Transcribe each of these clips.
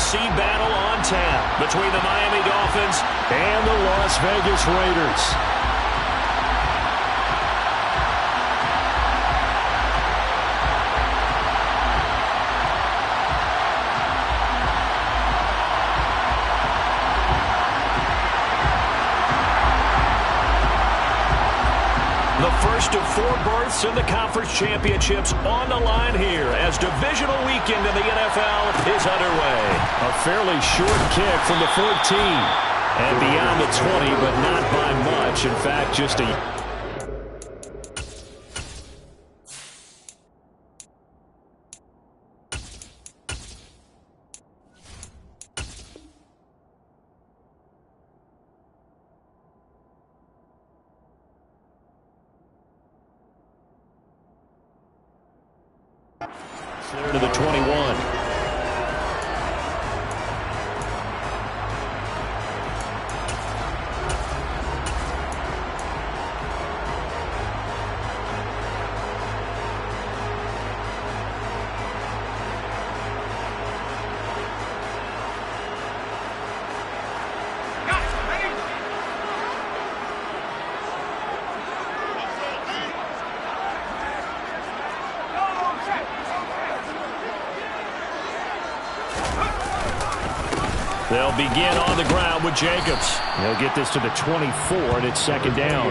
AFC battle on tap between the Miami Dolphins and the Las Vegas Raiders. The first of 4 berths in the conference championships on the line here as divisional weekend in the NFL is underway. A fairly short kick from the 14 and beyond the 20, but not by much. In fact, just a... Clear to the 21. They'll begin on the ground with Jacobs. They'll get this to the 24, and it's second down.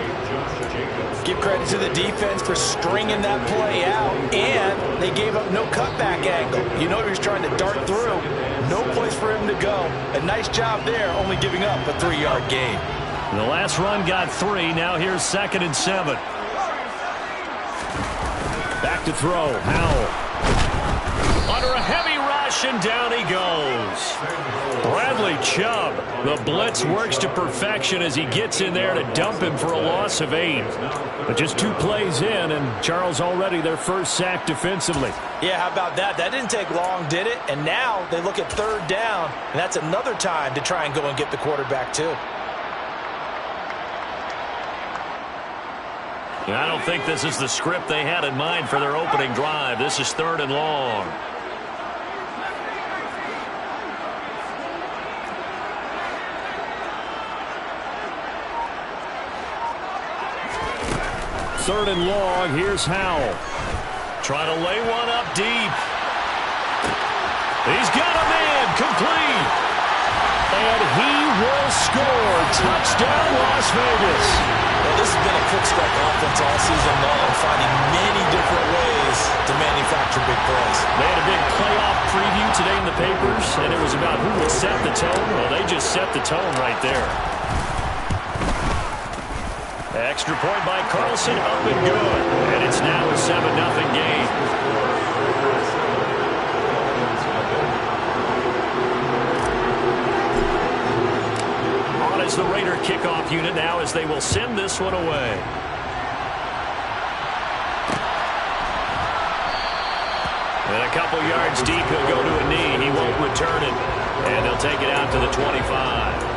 Give credit to the defense for stringing that play out, and they gave up no cutback angle. You know he was trying to dart through. No place for him to go. A nice job there, only giving up a 3-yard gain. The last run got 3. Now here's 2nd and 7. Back to throw. Howell. Under a heavy rush, and down he goes. Bradley Chubb. The blitz works to perfection as he gets in there to dump him for a loss of 8. But just 2 plays in, and Charles already their first sack defensively. Yeah, how about that? That didn't take long, did it? And now they look at 3rd down, and that's another time to try and go and get the quarterback too. I don't think this is the script they had in mind for their opening drive. This is 3rd and long. Third and long. Here's Howell. Trying to lay one up deep. He's got a man. Complete. And he will score. Touchdown, Las Vegas. Well, this has been a quick strike offense all season long, finding many different ways to manufacture big plays. They had a big playoff preview today in the papers, and it was about who would set the tone. Well, they just set the tone right there. Extra point by Carlson, up and good. And it's now a 7-0 game. On is the Raider kickoff unit now as they will send this one away. And a couple yards deep, he'll go to a knee. He won't return it. And they'll take it out to the 25.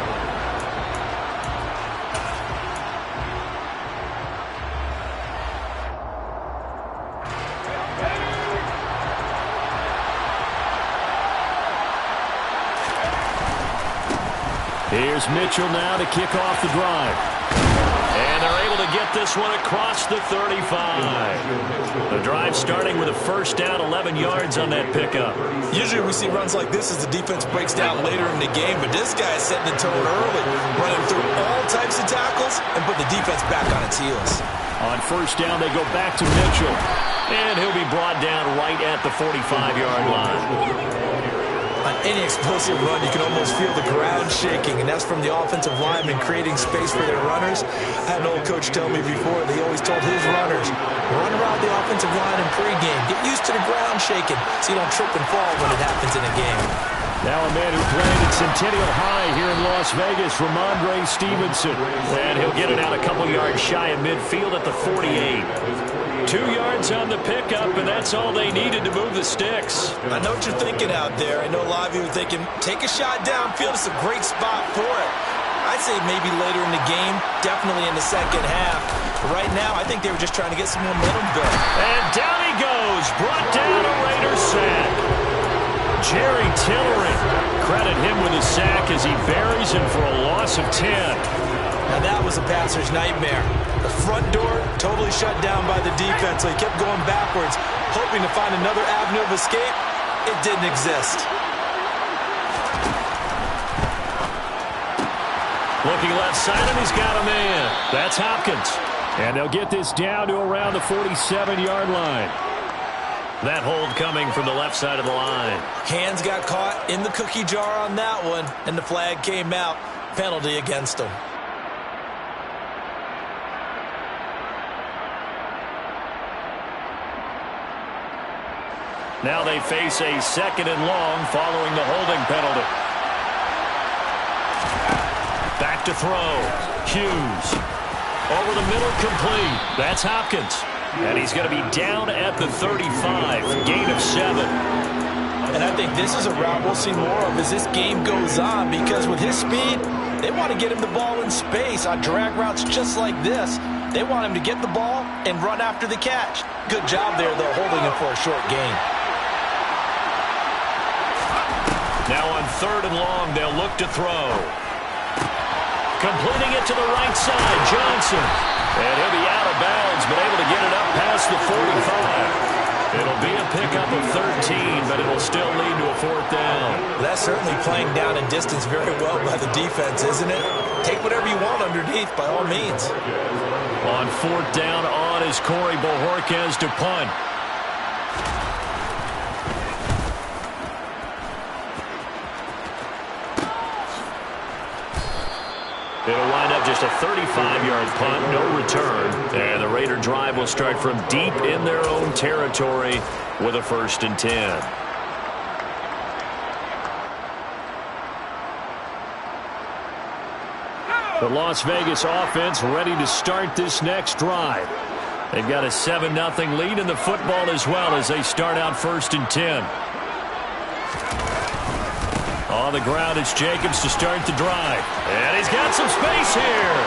Here's Mitchell now to kick off the drive. And they're able to get this one across the 35. The drive starting with a first down, 11 yards on that pickup. Usually we see runs like this as the defense breaks down later in the game, but this guy is setting the tone early, running through all types of tackles and put the defense back on its heels. On first down, they go back to Mitchell. And he'll be brought down right at the 45-yard line. On any explosive run, you can almost feel the ground shaking, and that's from the offensive linemen creating space for their runners. I had an old coach tell me before, they always told his runners, run around the offensive line in pregame. Get used to the ground shaking so you don't trip and fall when it happens in a game. Now a man who played at Centennial High here in Las Vegas, Ramondre Stevenson. And he'll get it out a couple yards shy of midfield at the 48. 2 yards on the pickup, and that's all they needed to move the sticks. I know what you're thinking out there. I know a lot of you are thinking, take a shot downfield. It's a great spot for it. I'd say maybe later in the game, definitely in the second half. But right now, I think they were just trying to get some momentum going. And down he goes, brought down a Raider sack. Jerry Tillery credit him with a sack as he buries him for a loss of 10. Now that was a passer's nightmare. The front door totally shut down by the defense, so he kept going backwards, hoping to find another avenue of escape. It didn't exist. Looking left side, and he's got a man. That's Hopkins. And they'll get this down to around the 47-yard line. That hold coming from the left side of the line. Hands got caught in the cookie jar on that one, and the flag came out. Penalty against him. Now they face a 2nd and long following the holding penalty. Back to throw. Hughes. Over the middle, complete. That's Hopkins. And he's going to be down at the 35. Gain of 7. And I think this is a route we'll see more of as this game goes on, because with his speed, they want to get him the ball in space on drag routes just like this. They want him to get the ball and run after the catch. Good job there, though, holding him for a short gain. Now on 3rd and long, they'll look to throw. Completing it to the right side, Johnson. And he'll be out of bounds, but able to get it up past the 45. It'll be a pickup of 13, but it'll still lead to a 4th down. That's certainly playing down in distance very well by the defense, isn't it? Take whatever you want underneath, by all means. On 4th down, on is Corey Bojorquez to punt. It'll wind up just a 35-yard punt, no return. And the Raider drive will start from deep in their own territory with a 1st and 10. The Las Vegas offense ready to start this next drive. They've got a 7-0 lead in the football as well as they start out 1st and 10. On the ground, it's Jacobs to start the drive. And he's got some space here.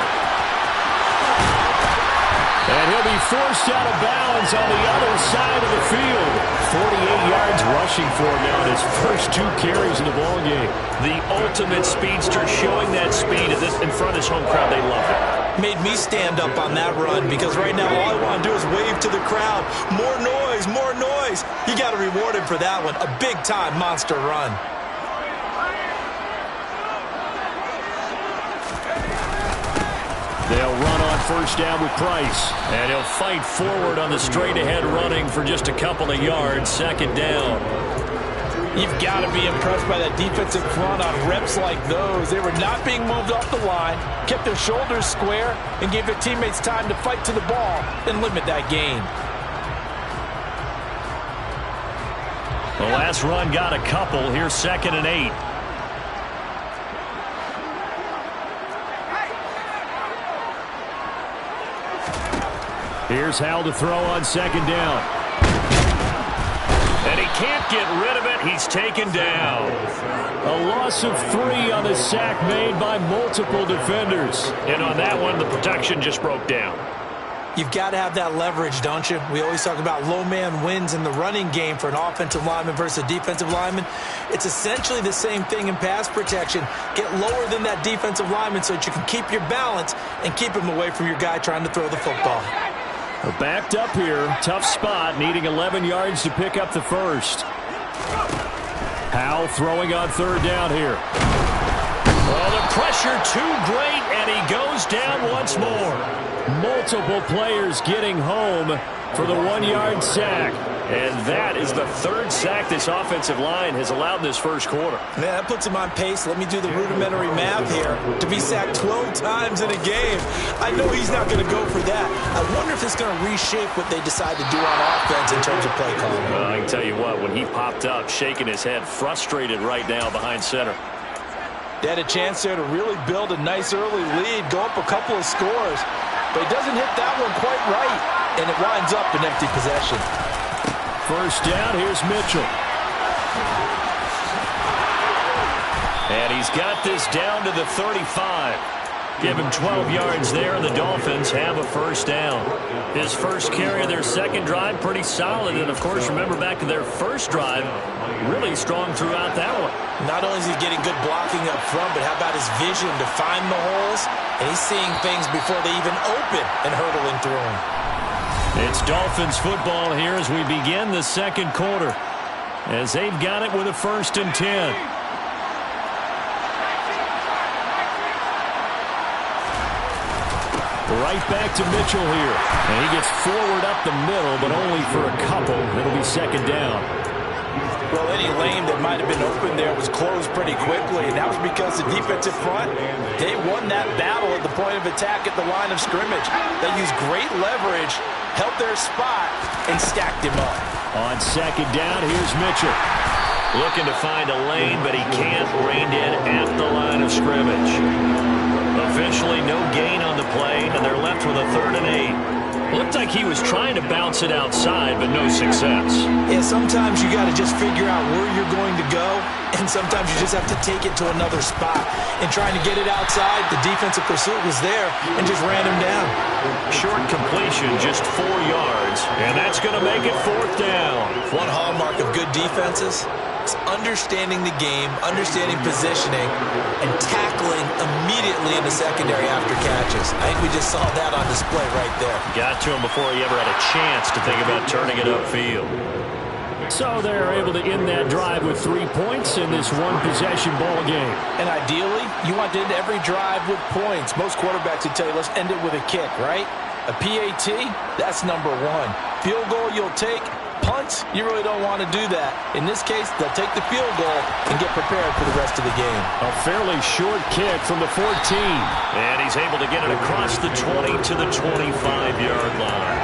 And he'll be forced out of bounds on the other side of the field. 48 yards rushing for him now in his first 2 carries in the ballgame. The ultimate speedster, showing that speed in front of his home crowd. They love it. Made me stand up on that run, because right now all I want to do is wave to the crowd. More noise, more noise. You got to reward him for that one. A big-time monster run. They'll run on 1st down with Price. And he'll fight forward on the straight-ahead running for just a couple of yards. 2nd down. You've got to be impressed by that defensive front on reps like those. They were not being moved off the line, kept their shoulders square, and gave their teammates time to fight to the ball and limit that gain. The last run got a couple. Here's 2nd and 8. Here's Hal to throw on 2nd down. And he can't get rid of it. He's taken down. A loss of 3 on the sack made by multiple defenders. And on that one, the protection just broke down. You've got to have that leverage, don't you? We always talk about low man wins in the running game for an offensive lineman versus a defensive lineman. It's essentially the same thing in pass protection. Get lower than that defensive lineman so that you can keep your balance and keep him away from your guy trying to throw the football. We're backed up here. Tough spot, needing 11 yards to pick up the 1st. Howell throwing on 3rd down here. Oh, the pressure too great, and he goes down once more. Multiple players getting home for the 1-yard sack. And that is the 3rd sack this offensive line has allowed in this first quarter. Man, that puts him on pace. Let me do the rudimentary math here. To be sacked 12 times in a game, I know he's not going to go for that. I wonder if it's going to reshape what they decide to do on offense in terms of play calling. I can tell you what, when he popped up, shaking his head, frustrated right now behind center. They had a chance there to really build a nice early lead, go up a couple of scores. But he doesn't hit that one quite right, and it winds up an empty possession. 1st down, here's Mitchell. And he's got this down to the 35. Give him 12 yards there, and the Dolphins have a first down. His first carry of their second drive, pretty solid. And, of course, remember back to their first drive, really strong throughout that one. Not only is he getting good blocking up front, but how about his vision to find the holes? And he's seeing things before they even open and hurdling through them. It's Dolphins football here as we begin the second quarter, as they've got it with a 1st and 10. Right back to Mitchell here. And he gets forward up the middle, but only for a couple. It'll be second down. Well, any lane that might have been open there was closed pretty quickly, and that was because the defensive front, they won that battle at the point of attack at the line of scrimmage. They used great leverage, held their spot, and stacked him up. On second down, here's Mitchell. Looking to find a lane, but he can't. Reined in at the line of scrimmage. Officially no gain on the play, and they're left with a 3rd and 8. Looked like he was trying to bounce it outside, but no success. Yeah, sometimes you got to just figure out where you're going to go, and sometimes you just have to take it to another spot. And trying to get it outside, the defensive pursuit was there and just ran him down. Short completion, just 4 yards, and that's going to make it 4th down. One hallmark of good defenses is understanding the game, understanding positioning, and tackling immediately in the secondary after catches. I think we just saw that on display right there. Got to him before he ever had a chance to think about turning it upfield. So they're able to end that drive with 3 points in this one-possession ball game. And ideally, you want to end every drive with points. Most quarterbacks would tell you, let's end it with a kick, right? A PAT, that's number 1. Field goal you'll take. Punts, you really don't want to do that. In this case, they'll take the field goal and get prepared for the rest of the game. A fairly short kick from the 14. And he's able to get it across the 20 to the 25-yard line.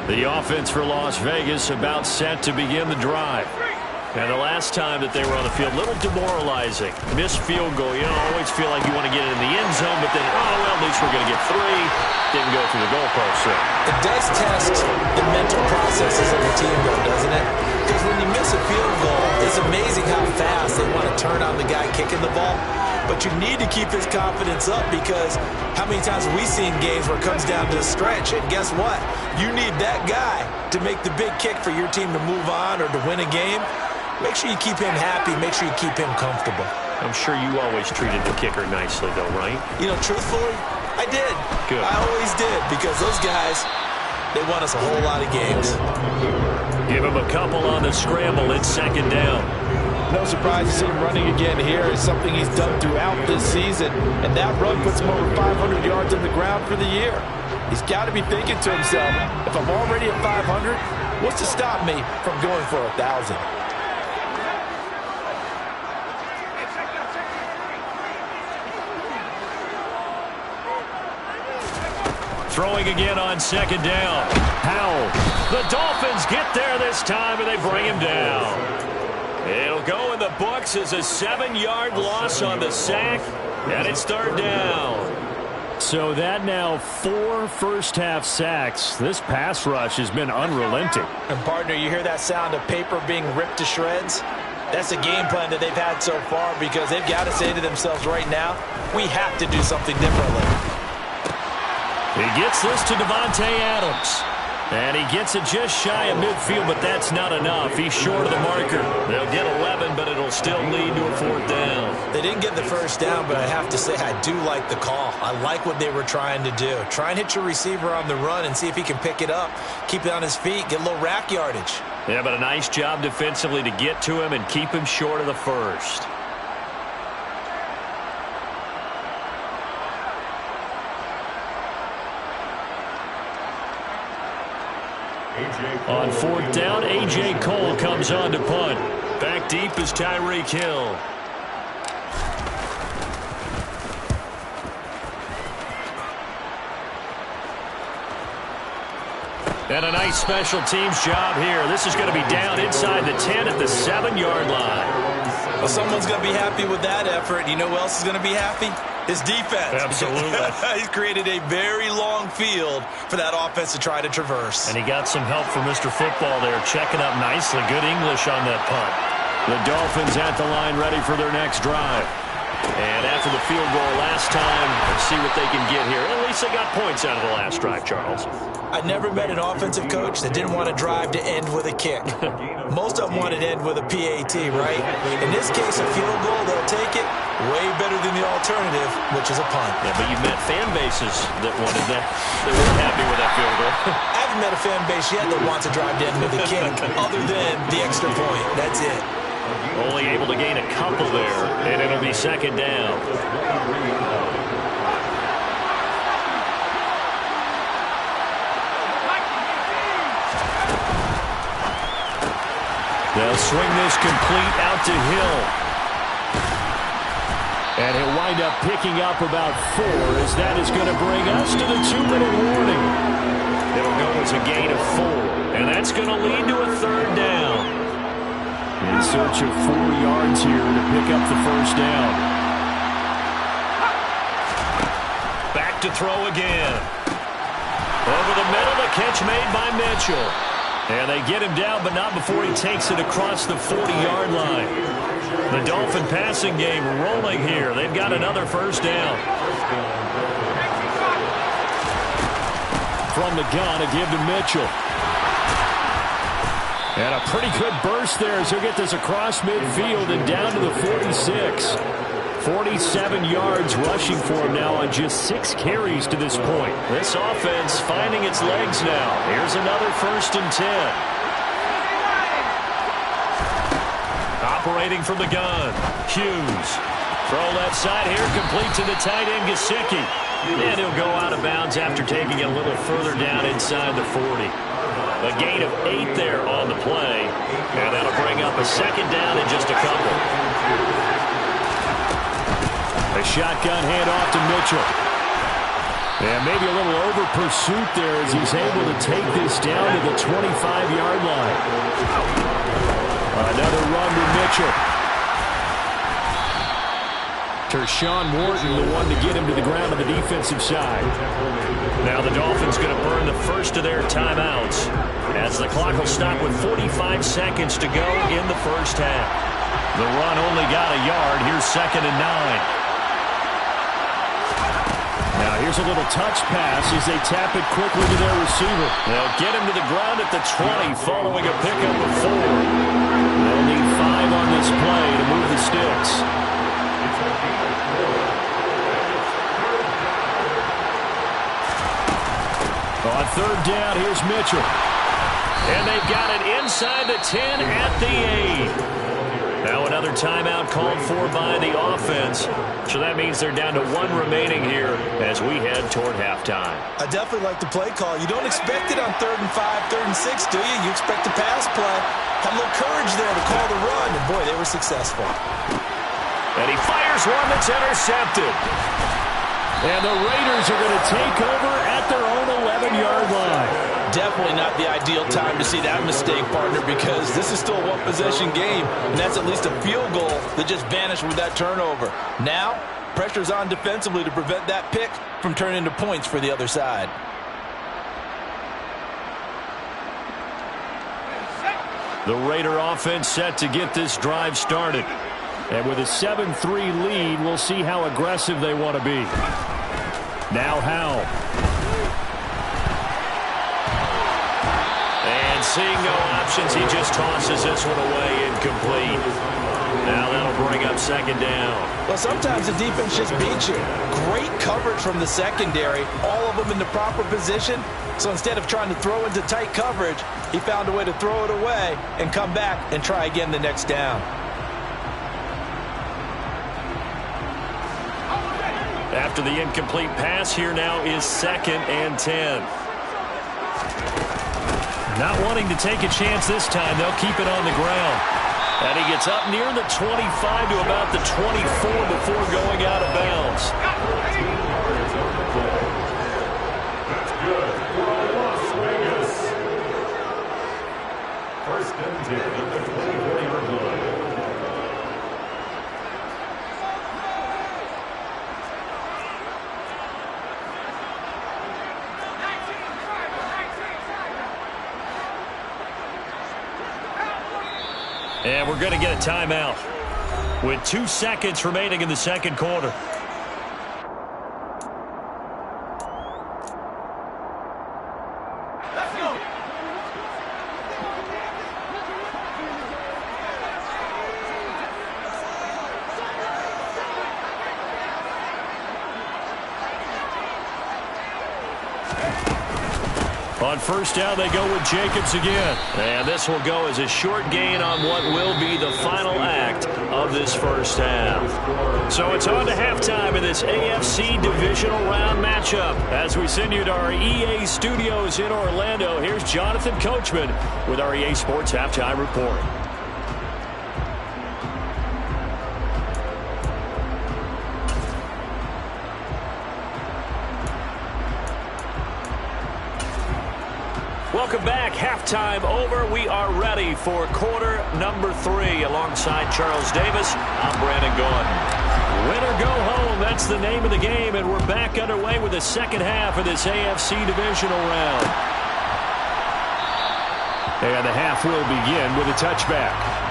The offense for Las Vegas about set to begin the drive. And the last time that they were on the field, a little demoralizing. Missed field goal. You know, always feel like you want to get it in the end zone, but then, oh, well, at least we're going to get 3. Didn't go through the goalpost. So. It does test the mental processes of the team, though, doesn't it? Because when you miss a field goal, it's amazing how fast they want to turn on the guy kicking the ball. But you need to keep his confidence up, because how many times have we seen games where it comes down to the stretch, and guess what? You need that guy to make the big kick for your team to move on or to win a game. Make sure you keep him happy. Make sure you keep him comfortable. I'm sure you always treated the kicker nicely, though, right? You know, truthfully, I did. Good. I always did, because those guys, they won us a whole lot of games. Give him a couple on the scramble. It's second down. No surprise to see him running again here. It's something he's done throughout this season, and that run puts him over 500 yards on the ground for the year. He's got to be thinking to himself, if I'm already at 500, what's to stop me from going for 1,000? Throwing again on second down. Howell. The Dolphins get there this time, and they bring him down. It'll go in the books as a 7-yard loss on the sack, and it's third down. So that now 4 first-half sacks. This pass rush has been unrelenting. And, partner, you hear that sound of paper being ripped to shreds? That's the game plan that they've had so far, because they've got to say to themselves right now, we have to do something differently. He gets this to Devontae Adams. And he gets it just shy of midfield, but that's not enough. He's short of the marker. They'll get 11, but it'll still lead to a 4th down. They didn't get the first down, but I have to say I do like the call. I like what they were trying to do. Try and hit your receiver on the run and see if he can pick it up. Keep it on his feet, get a little rack yardage. Yeah, but a nice job defensively to get to him and keep him short of the first. On 4th down, A.J. Cole comes on to punt. Back deep is Tyreek Hill. And a nice special teams job here. This is going to be down inside the 10 at the 7-yard line. Well, someone's going to be happy with that effort. You know who else is going to be happy? His defense. Absolutely. He's created a very long field for that offense to try to traverse. And he got some help from Mr. Football there, checking up nicely. Good English on that punt. The Dolphins at the line ready for their next drive. And after the field goal last time, let's see what they can get here. At least they got points out of the last drive, Charles. I never met an offensive coach that didn't want to drive to end with a kick. Most of them wanted to end with a PAT, right? In this case, a field goal, they'll take it. Way better than the alternative, which is a punt. Yeah, but you've met fan bases that wanted that. They weren't happy with that field goal. I haven't met a fan base yet that wants to drive to end with a kick, other than the extra point. That's it. Only able to gain a couple there, and it'll be second down. They'll swing this complete out to Hill. And he'll wind up picking up about 4, as that is going to bring us to the 2-minute warning. It'll go as a gain of 4, and that's going to lead to a third down. In search of 4 yards here to pick up the first down. Back to throw again. Over the middle, the catch made by Mitchell. And they get him down, but not before he takes it across the 40-yard line. The Dolphin passing game rolling here. They've got another first down. From the gun, a give to Mitchell. And a pretty good burst there as he'll get this across midfield and down to the 46. 47 yards rushing for him now on just 6 carries to this point. This offense finding its legs now. Here's another 1st and 10. Operating from the gun. Hughes. Throw left side here, complete to the tight end, Gesicki. And he'll go out of bounds after taking it a little further down inside the 40. A gain of 8 there on the play. And that'll bring up a second down in just a couple. A shotgun handoff to Mitchell. And maybe a little over pursuit there as he's able to take this down to the 25-yard line. Another run to Mitchell. Tershawn Wharton, the one to get him to the ground on the defensive side. Now the Dolphins going to burn the first of their timeouts as the clock will stop with 45 seconds to go in the first half. The run only got a yard. Here's 2nd and 9. Now here's a little touch pass as they tap it quickly to their receiver. They'll get him to the ground at the 20 following a pickup of 4. They'll need 5 on this play to move the sticks. On 3rd down, here's Mitchell. And they've got it inside the 10 at the 8. Now another timeout called for by the offense. So that means they're down to 1 remaining here as we head toward halftime. I definitely like the play call. You don't expect it on 3rd and 5, 3rd and 6, do you? You expect a pass play. Had a little courage there to call the run, and boy, they were successful. And he fires one that's intercepted. And the Raiders are going to take over at their own 11-yard line. Definitely not the ideal time to see that mistake, partner, because this is still a one-possession game, and that's at least a field goal that just vanished with that turnover. Now, pressure's on defensively to prevent that pick from turning into points for the other side. The Raider offense set to get this drive started. And with a 7-3 lead, we'll see how aggressive they want to be. Now Howell. And seeing no options, he just tosses this one away incomplete. Now that'll bring up 2nd down. Well, sometimes the defense just beats you. Great coverage from the secondary, all of them in the proper position. So instead of trying to throw into tight coverage, he found a way to throw it away and come back and try again the next down. After the incomplete pass, here now is 2nd and 10. Not wanting to take a chance this time, they'll keep it on the ground. And he gets up near the 25 to about the 24 before going out of bounds. And we're going to get a timeout with 2 seconds remaining in the second quarter. On first down, they go with Jacobs again. And this will go as a short gain on what will be the final act of this first half. So it's on to halftime in this AFC Divisional Round matchup. As we send you to our EA studios in Orlando, here's Jonathan Coachman with our EA Sports Halftime Report. Welcome back. Halftime over. We are ready for quarter number 3. Alongside Charles Davis, I'm Brandon Gordon. Win or go home, that's the name of the game, and we're back underway with the second half of this AFC Divisional Round. And the half will begin with a touchback.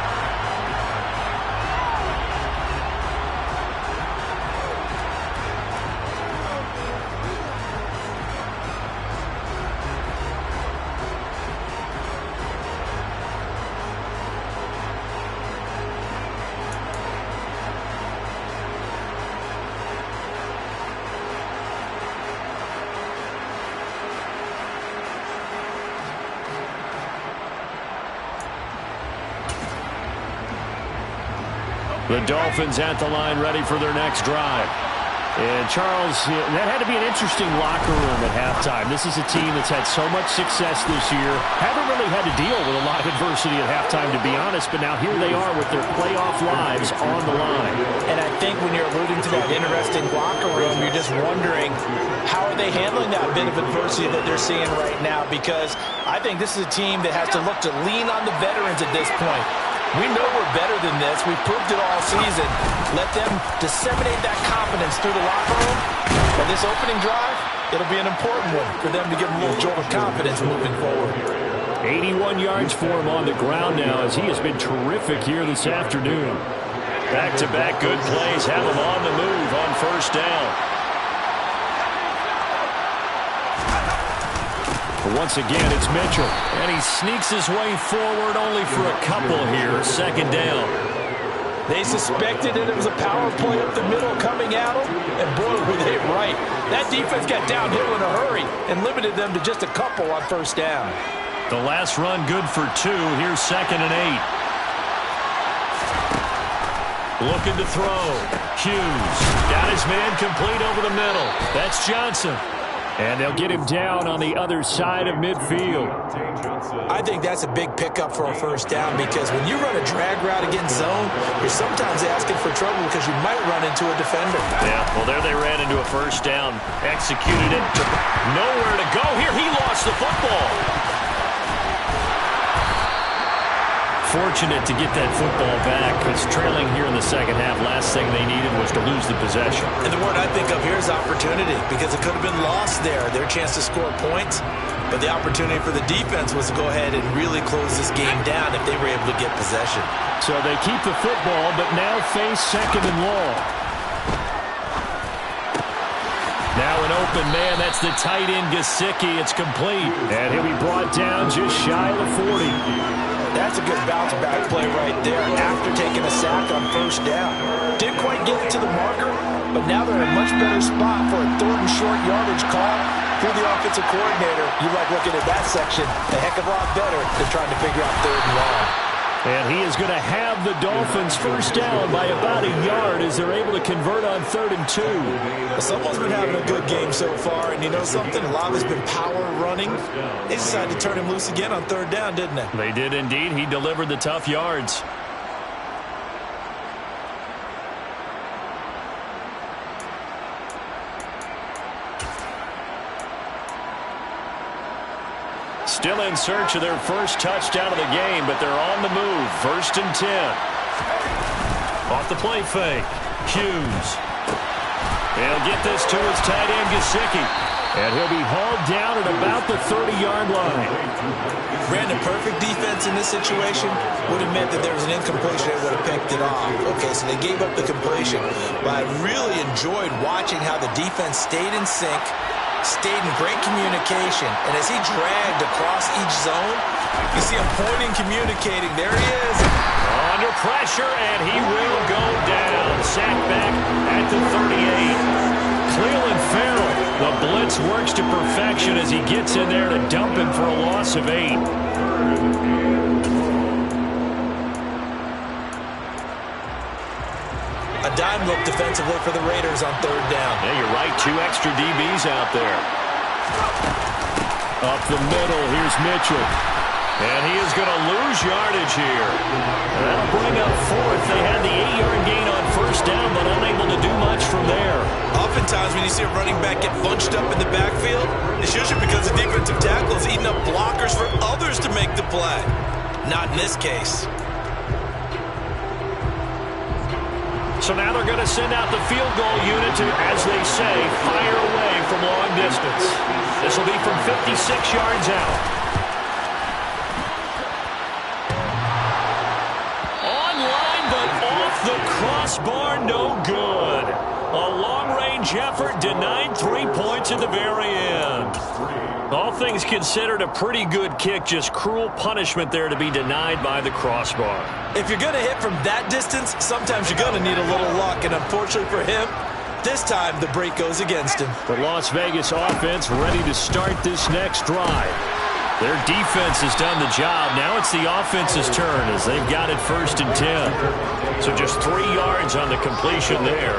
The Dolphins at the line ready for their next drive. And Charles, that had to be an interesting locker room at halftime. This is a team that's had so much success this year. Haven't really had to deal with a lot of adversity at halftime, to be honest, but now here they are with their playoff lives on the line. And I think when you're alluding to that interesting locker room, you're just wondering how are they handling that bit of adversity that they're seeing right now, because I think this is a team that has to look to lean on the veterans at this point. We know we're better than this. We've proved it all season. Let them disseminate that confidence through the locker room. And this opening drive, it'll be an important one for them to give them a little jolt of confidence moving forward. 81 yards for him on the ground now, as he has been terrific here this afternoon. Back-to-back good plays have him on the move on first down. Once again, it's Mitchell, and he sneaks his way forward only for a couple here. Second down. They suspected that it was a power play up the middle coming at them, and boy, were they right. That defense got downhill in a hurry and limited them to just a couple on first down. The last run good for 2. Here's 2nd and 8. Looking to throw. Hughes got his man complete over the middle. That's Johnson. And they'll get him down on the other side of midfield. I think that's a big pickup for a first down, because when you run a drag route against zone, you're sometimes asking for trouble because you might run into a defender. Yeah, well, there they ran into a first down. Executed it. Nowhere to go here. He lost the football. Fortunate to get that football back. It's trailing here in the second half. Last thing they needed was to lose the possession. And the word I think of here is opportunity, because it could have been lost there. Their chance to score points. But the opportunity for the defense was to go ahead and really close this game down if they were able to get possession. So they keep the football, but now face 2nd and long. Now an open man. That's the tight end, Gesicki. It's complete. And he'll be brought down just shy of the 40. That's a good bounce-back play right there after taking a sack on first down. Didn't quite get it to the marker, but now they're in a much better spot for a 3rd and short yardage call. Through the offensive coordinator, you like looking at that section a heck of a lot better than trying to figure out 3rd and long. And he is going to have the Dolphins first down by about a yard as they're able to convert on 3rd and 2. Well, someone's been having a good game so far, and you know something? A lot of it's been power running. They decided to turn him loose again on 3rd down, didn't they? They did indeed. He delivered the tough yards. Still in search of their first touchdown of the game, but they're on the move. 1st and 10. Off the play fake. Hughes. He'll get this to his tight end, Gesicki. And he'll be hauled down at about the 30-yard line. Brandon, perfect defense in this situation would have meant that there was an incompletion that would have picked it off. Okay, so they gave up the completion. But I really enjoyed watching how the defense stayed in sync, stayed in great communication. And as he dragged across each zone, you see him pointing, communicating. There he is. Under pressure, and he will go down. Sacked back at the 38. Cleveland Farrell, the blitz works to perfection as he gets in there to dump him for a loss of 8. A dime look defensively for the Raiders on 3rd down. Yeah, you're right. 2 extra DBs out there. Up the middle, here's Mitchell. And he is going to lose yardage here. And that'll bring up 4th. They had the 8-yard gain on 1st down, but unable to do much from there. Oftentimes when you see a running back get bunched up in the backfield, it's usually because the defensive tackle is eating up blockers for others to make the play. Not in this case. So now they're going to send out the field goal unit to, as they say, fire away from long distance. This will be from 56 yards out. The crossbar, no good. A long-range effort denied 3 points at the very end. All things considered, a pretty good kick. Just cruel punishment there to be denied by the crossbar. If you're going to hit from that distance, sometimes you're going to need a little luck. And unfortunately for him, this time the break goes against him. The Las Vegas offense ready to start this next drive. Their defense has done the job. Now it's the offense's turn as they've got it 1st and 10. So just 3 yards on the completion there.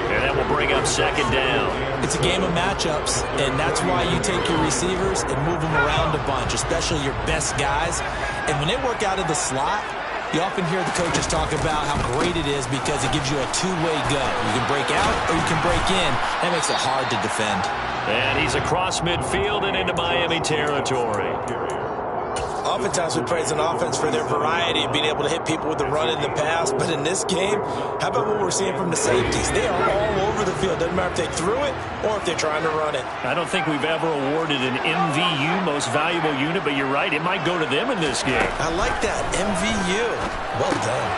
And that will bring up 2nd down. It's a game of matchups, and that's why you take your receivers and move them around a bunch, especially your best guys. And when they work out of the slot, you often hear the coaches talk about how great it is because it gives you a two-way go. You can break out or you can break in. That makes it hard to defend. And he's across midfield and into Miami territory. Oftentimes we praise an offense for their variety of being able to hit people with the run in the pass. But in this game, how about what we're seeing from the safeties? They are all over the field. Doesn't matter if they threw it or if they're trying to run it. I don't think we've ever awarded an MVU, most valuable unit, but you're right. It might go to them in this game. I like that. MVU. Well done.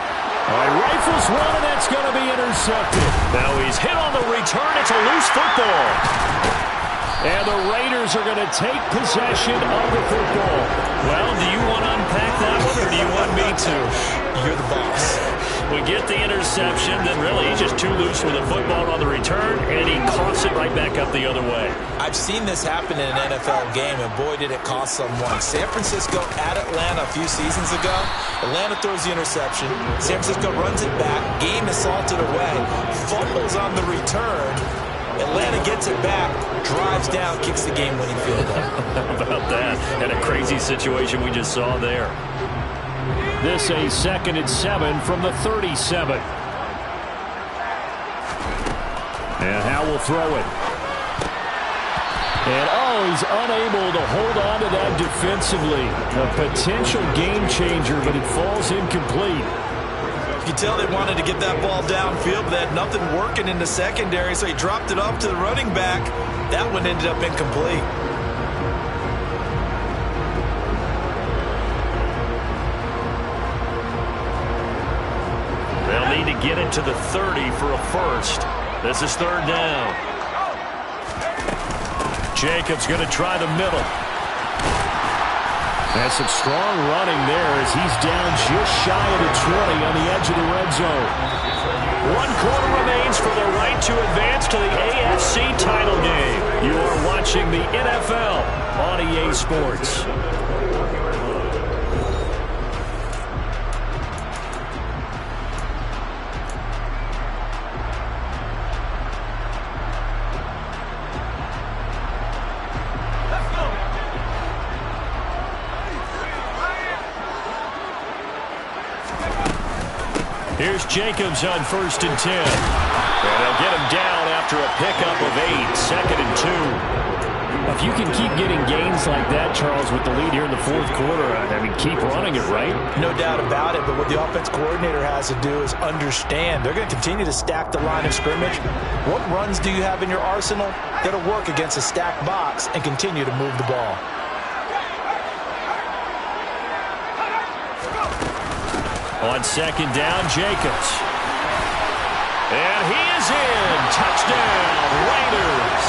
All right, rifles one, and that's going to be intercepted. Now he's hit on the return. It's a loose football. And the Raiders are going to take possession of the football. Well, do you want to unpack that one, or do you want me to? You're the boss. We get the interception, then really he's just too loose with the football on the return, and he coughs it right back up the other way. I've seen this happen in an NFL game, and boy, did it cost someone. San Francisco at Atlanta a few seasons ago. Atlanta throws the interception. San Francisco runs it back. Game is salted away. Fumbles on the return. Atlanta gets it back, drives down, kicks the game-winning field goal. How about that? And a crazy situation we just saw there. This a 2nd and 7 from the 37. And Howe will throw it. And, he's unable to hold on to that defensively. A potential game changer, but it falls incomplete. You can tell they wanted to get that ball downfield, but they had nothing working in the secondary, so he dropped it off to the running back. That one ended up incomplete. They'll need to get it to the 30 for a first. This is 3rd down. Jacobs going to try the middle. And some strong running there as he's down just shy of the 20 on the edge of the red zone. 1 quarter remains for the right to advance to the AFC title game. You are watching the NFL on EA Sports. Here's Jacobs on 1st and 10. And they'll get him down after a pickup of 8. 2nd and 2. If you can keep getting gains like that, Charles, with the lead here in the fourth quarter, I mean, keep running it, right? No doubt about it, but what the offense coordinator has to do is understand. They're going to continue to stack the line of scrimmage. What runs do you have in your arsenal that'll work against a stacked box and continue to move the ball? On second down, Jacobs. And he is in. Touchdown, Raiders.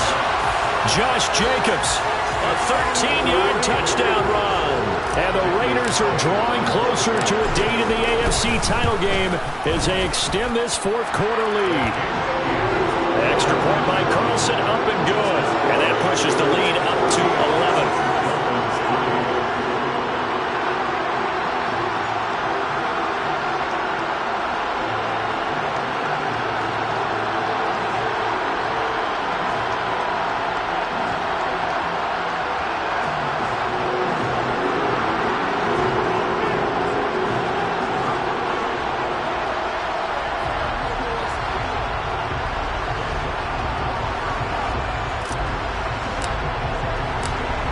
Josh Jacobs, a 13-yard touchdown run. And the Raiders are drawing closer to a date in the AFC title game as they extend this fourth quarter lead. Extra point by Carlson, up and good. And that pushes the lead up to 11.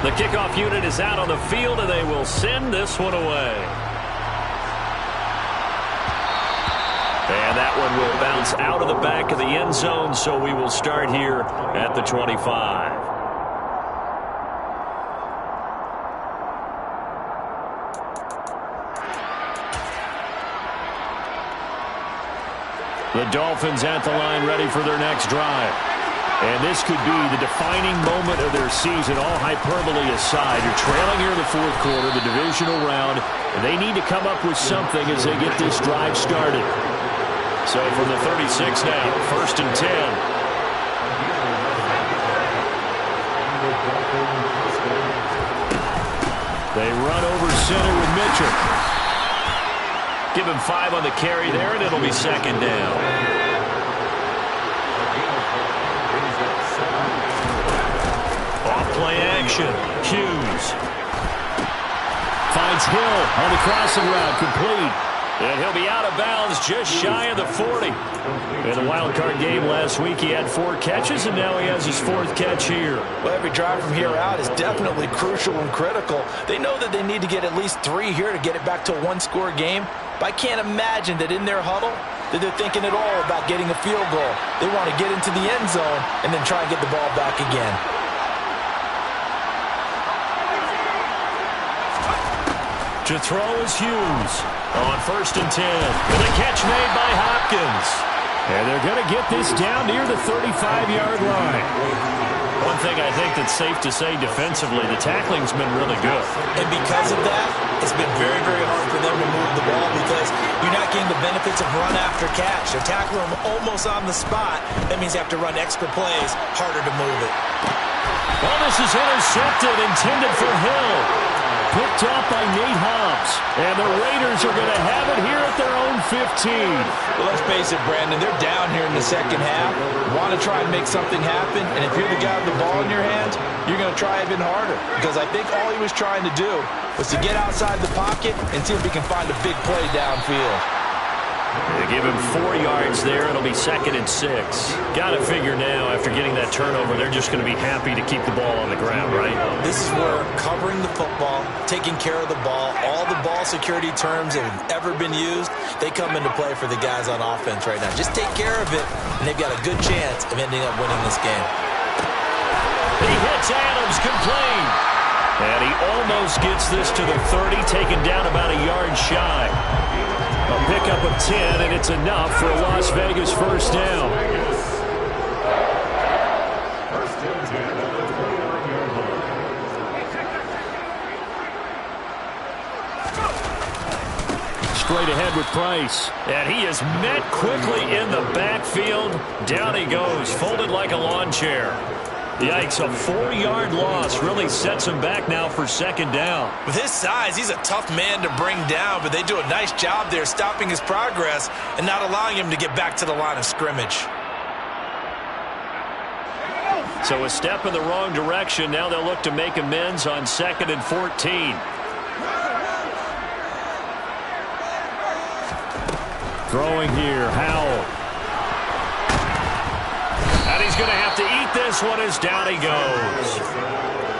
The kickoff unit is out on the field, and they will send this one away. And that one will bounce out of the back of the end zone, so we will start here at the 25. The Dolphins at the line, ready for their next drive. And this could be the defining moment of their season, all hyperbole aside. You're trailing here in the fourth quarter, the divisional round, and they need to come up with something as they get this drive started. So from the 36 now, 1st and 10. They run over center with Mitchell. Give him 5 on the carry there, and it'll be second down. Play action. Hughes finds Hill on the crossing route, complete. And he'll be out of bounds just shy of the 40. In the wild card game last week, he had 4 catches, and now he has his 4th catch here. Well, every drive from here out is definitely crucial and critical. They know that they need to get at least 3 here to get it back to a one-score game. But I can't imagine that in their huddle that they're thinking at all about getting a field goal. They want to get into the end zone and then try and get the ball back again. To throw is Hughes on 1st and 10. With a catch made by Hopkins. And they're going to get this down near the 35-yard line. One thing I think that's safe to say defensively, the tackling's been really good. And because of that, it's been very, very hard for them to move the ball because you're not getting the benefits of run after catch. They're tackling them almost on the spot. That means you have to run extra plays, harder to move it. Well, this is intercepted, intended for Hill. Picked up by Nate Hobbs. And the Raiders are going to have it here at their own 15. Well, let's face it, Brandon. They're down here in the second half. Want to try and make something happen. And if you're the guy with the ball in your hands, you're going to try even harder. Because I think all he was trying to do was to get outside the pocket and see if he can find a big play downfield. They give him 4 yards there. It'll be 2nd and 6. Got to figure now, after getting that turnover, they're just going to be happy to keep the ball on the ground, right? This is where covering the football, taking care of the ball, all the ball security terms that have ever been used, they come into play for the guys on offense right now. Just take care of it, and they've got a good chance of ending up winning this game. He hits Adams, complete. And he almost gets this to the 30, taken down about a yard shy. A pickup of 10, and it's enough for a Las Vegas first down. Straight ahead with Price. And he is met quickly in the backfield. Down he goes, folded like a lawn chair. Yikes, a 4-yard loss really sets him back now for second down. With his size, he's a tough man to bring down, but they do a nice job there stopping his progress and not allowing him to get back to the line of scrimmage. So a step in the wrong direction. Now they'll look to make amends on 2nd and 14. Throwing here, Howell. And he's going to have to eat this one as down he goes.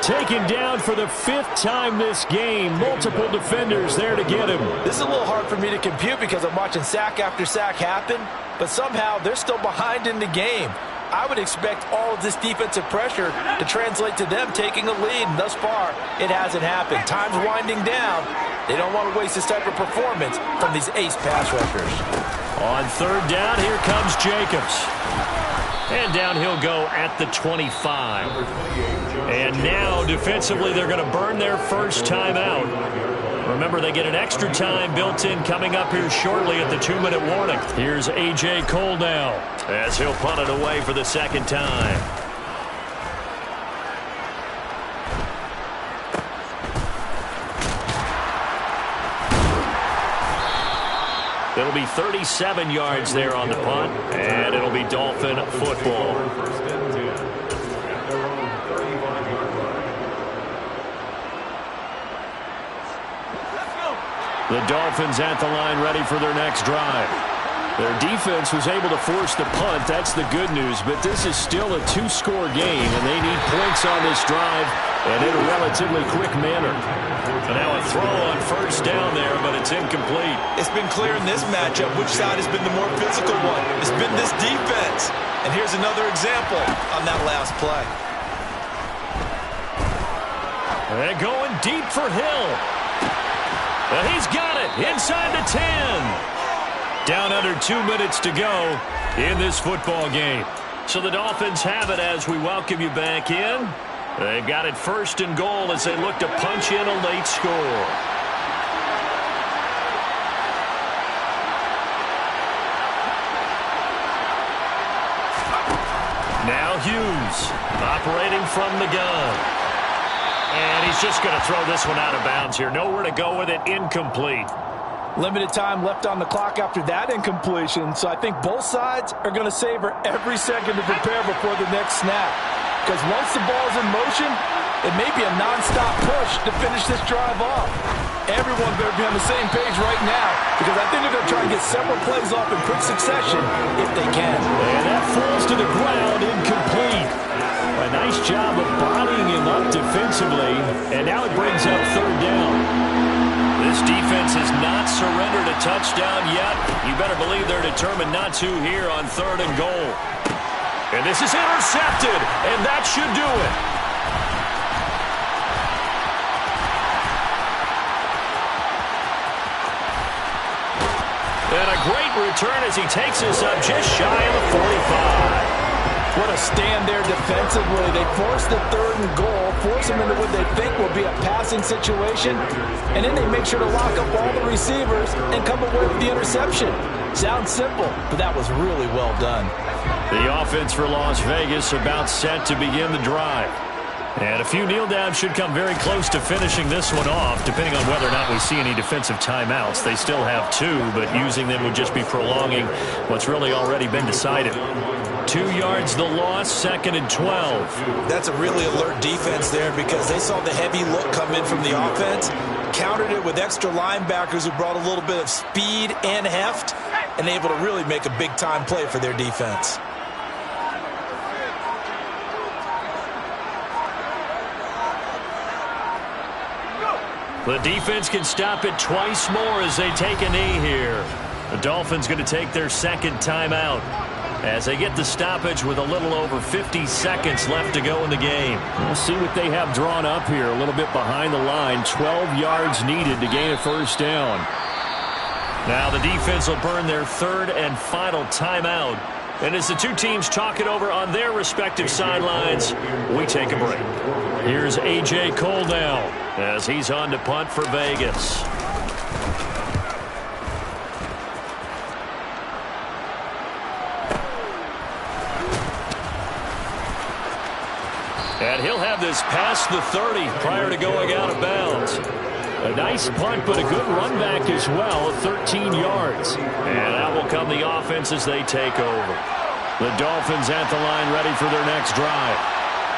Taken down for the 5th time this game. Multiple defenders there to get him. This is a little hard for me to compute because I'm watching sack after sack happen, but somehow they're still behind in the game. I would expect all of this defensive pressure to translate to them taking a lead, and thus far, it hasn't happened. Time's winding down. They don't want to waste this type of performance from these ace pass rushers. On 3rd down, here comes Jacobs. And down he'll go at the 25. And now, defensively, they're going to burn their first timeout. Remember, they get an extra time built in coming up here shortly at the 2-minute warning. Here's A.J. Cole now as he'll punt it away for the 2nd time. It'll be 37 yards there on the punt, and it'll be Dolphin football. The Dolphins at the line ready for their next drive. Their defense was able to force the punt. That's the good news, but this is still a 2-score game, and they need points on this drive and in a relatively quick manner. And now a throw on 1st down there, but it's incomplete. It's been clear in this matchup which side has been the more physical one. It's been this defense. And here's another example on that last play. They're going deep for Hill. And he's got it inside the 10. Down under 2 minutes to go in this football game. So the Dolphins have it as we welcome you back in. They've got it 1st and goal as they look to punch in a late score. Now Hughes operating from the gun. And he's just going to throw this one out of bounds here. Nowhere to go with it. Incomplete. Limited time left on the clock after that incompletion, so I think both sides are going to savor every second to prepare before the next snap. Because once the ball's in motion, it may be a non-stop push to finish this drive off. Everyone better be on the same page right now, because I think they're going to try and get several plays off in quick succession if they can. And that falls to the ground, incomplete. A nice job of bodying him up defensively, and now it brings up 3rd down. This defense has not surrendered a touchdown yet. You better believe they're determined not to here on 3rd and goal. And this is intercepted, and that should do it. And a great return as he takes us up just shy of the 45. What a stand there defensively. They force the 3rd and goal, force them into what they think will be a passing situation, and then they make sure to lock up all the receivers and come away with the interception. Sounds simple, but that was really well done. The offense for Las Vegas about set to begin the drive. And a few kneel downs should come very close to finishing this one off, depending on whether or not we see any defensive timeouts. They still have 2, but using them would just be prolonging what's really already been decided. 2 yards the loss, 2nd and 12. That's a really alert defense there because they saw the heavy look come in from the offense, countered it with extra linebackers who brought a little bit of speed and heft, and able to really make a big-time play for their defense. The defense can stop it twice more as they take a knee here. The Dolphins going to take their 2nd timeout as they get the stoppage with a little over 50 seconds left to go in the game. We'll see what they have drawn up here. A little bit behind the line. 12 yards needed to gain a 1st down. Now the defense will burn their 3rd and final timeout. And as the two teams talk it over on their respective sidelines, we take a break. Here's A.J. Cole now as he's on to punt for Vegas. And he'll have this past the 30 prior to going out of bounds. A nice punt, but a good run back as well at 13 yards. And that will come the offense as they take over. The Dolphins at the line ready for their next drive.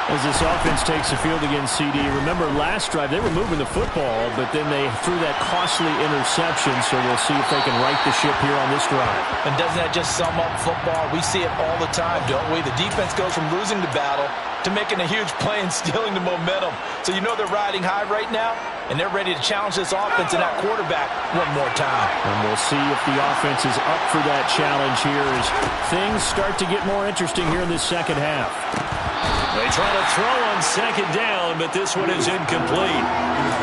As this offense takes the field against CD, remember last drive they were moving the football, but then they threw that costly interception, so we'll see if they can right the ship here on this drive. And doesn't that just sum up football? We see it all the time, don't we? The defense goes from losing the battle to making a huge play and stealing the momentum. So you know they're riding high right now, and they're ready to challenge this offense and that quarterback one more time. And we'll see if the offense is up for that challenge here as things start to get more interesting here in this second half. They try to throw on second down, but this one is incomplete.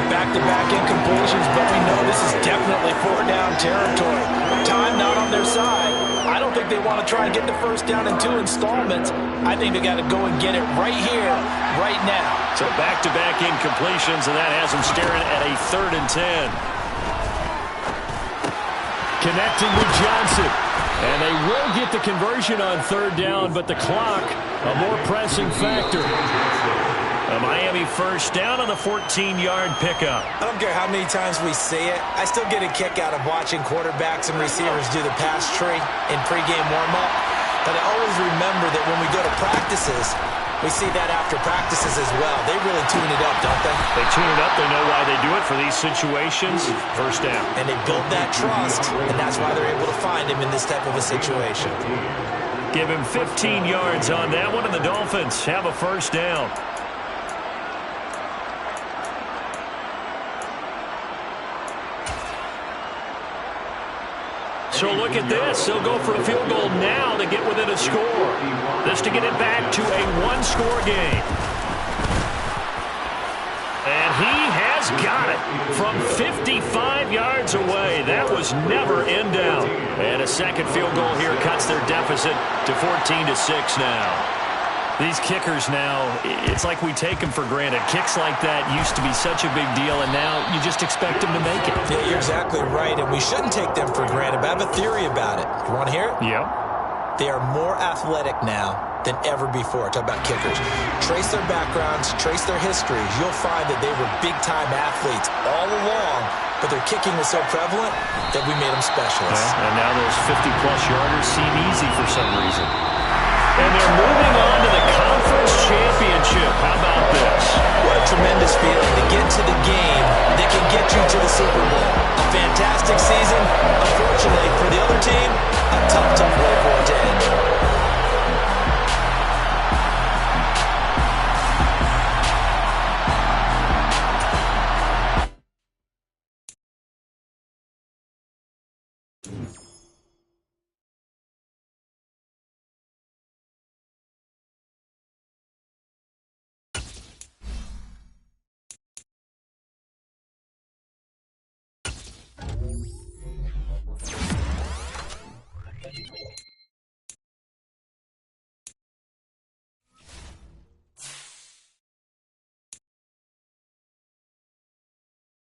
Back-to-back incompletions, but we know this is definitely four-down territory. Time not on their side. I don't think they want to try and get the first down in 2 installments. I think they got to go and get it right here, right now. So back-to-back incompletions, and that has them staring at a 3rd and 10. Connecting with Johnson. And they will get the conversion on 3rd down, but the clock, a more pressing factor. A Miami first down on the 14-yard pickup. I don't care how many times we say it. I still get a kick out of watching quarterbacks and receivers do the pass tree in pregame warm-up. But I always remember that when we go to practices, we see that after practices as well. They really tune it up, don't they? They tune it up. They know why they do it for these situations. First down. And they build that trust, and that's why they're able to find him in this type of a situation. Give him 15 yards on that one, and the Dolphins have a first down. So look at this. They'll go for a field goal now to get within a score. This to get it back to a one-score game. And he has got it from 55 yards away. That was never in doubt. And a second field goal here cuts their deficit to 14-6 now. These kickers now, it's like we take them for granted. Kicks like that used to be such a big deal, and now you just expect them to make it. Yeah, you're exactly right, and we shouldn't take them for granted, but I have a theory about it. You want to hear it? Yeah. They are more athletic now than ever before. Talk about kickers. Trace their backgrounds, trace their histories. You'll find that they were big-time athletes all along, but their kicking was so prevalent that we made them specialists. Yeah, and now those 50-plus yarders seem easy for some reason. And they're moving on to the conference championship. How about this? What a tremendous feeling to get to the game that can get you to the Super Bowl. A fantastic season. Unfortunately, for the other team,